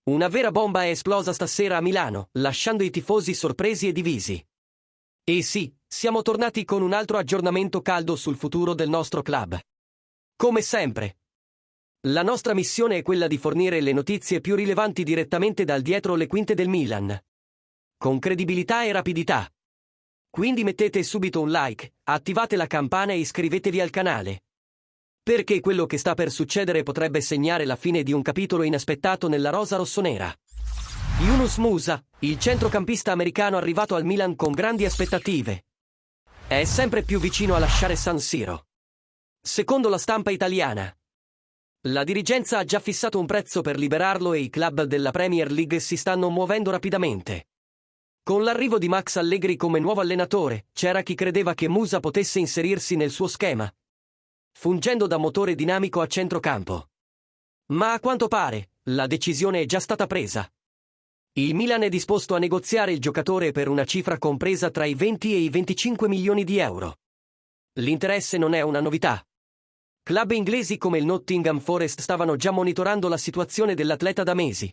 Una vera bomba è esplosa stasera a Milano, lasciando i tifosi sorpresi e divisi. E sì, siamo tornati con un altro aggiornamento caldo sul futuro del nostro club. Come sempre, la nostra missione è quella di fornire le notizie più rilevanti direttamente dal dietro le quinte del Milan, con credibilità e rapidità. Quindi mettete subito un like, attivate la campana e iscrivetevi al canale, perché quello che sta per succedere potrebbe segnare la fine di un capitolo inaspettato nella rosa rossonera. Yunus Musa, il centrocampista americano arrivato al Milan con grandi aspettative, è sempre più vicino a lasciare San Siro. Secondo la stampa italiana, la dirigenza ha già fissato un prezzo per liberarlo e i club della Premier League si stanno muovendo rapidamente. Con l'arrivo di Max Allegri come nuovo allenatore, c'era chi credeva che Musa potesse inserirsi nel suo schema, fungendo da motore dinamico a centrocampo. Ma a quanto pare, la decisione è già stata presa. Il Milan è disposto a negoziare il giocatore per una cifra compresa tra i 20 e i 25 milioni di euro. L'interesse non è una novità. Club inglesi come il Nottingham Forest stavano già monitorando la situazione dell'atleta da mesi,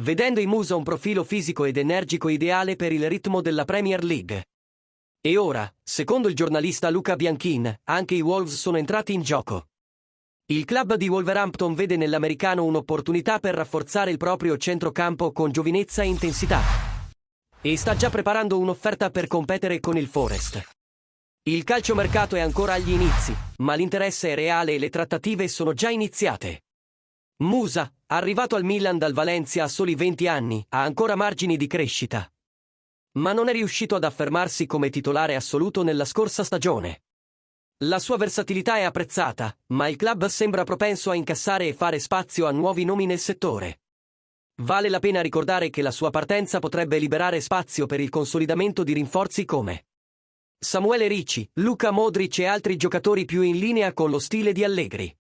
vedendo in Musa un profilo fisico ed energico ideale per il ritmo della Premier League. E ora, secondo il giornalista Luca Bianchin, anche i Wolves sono entrati in gioco. Il club di Wolverhampton vede nell'americano un'opportunità per rafforzare il proprio centrocampo con giovinezza e intensità, e sta già preparando un'offerta per competere con il Forest. Il calciomercato è ancora agli inizi, ma l'interesse è reale e le trattative sono già iniziate. Musa, arrivato al Milan dal Valencia a soli 20 anni, ha ancora margini di crescita, ma non è riuscito ad affermarsi come titolare assoluto nella scorsa stagione. La sua versatilità è apprezzata, ma il club sembra propenso a incassare e fare spazio a nuovi nomi nel settore. Vale la pena ricordare che la sua partenza potrebbe liberare spazio per il consolidamento di rinforzi come Samuele Ricci, Luka Modric e altri giocatori più in linea con lo stile di Allegri.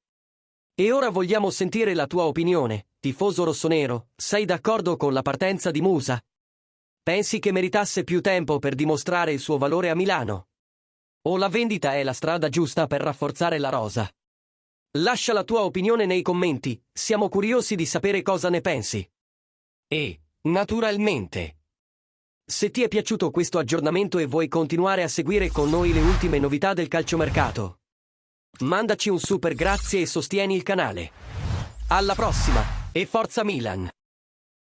E ora vogliamo sentire la tua opinione, tifoso rossonero. Sei d'accordo con la partenza di Musa? Pensi che meritasse più tempo per dimostrare il suo valore a Milano? O la vendita è la strada giusta per rafforzare la rosa? Lascia la tua opinione nei commenti, siamo curiosi di sapere cosa ne pensi. E, naturalmente, se ti è piaciuto questo aggiornamento e vuoi continuare a seguire con noi le ultime novità del calciomercato, mandaci un super grazie e sostieni il canale. Alla prossima, e forza Milan!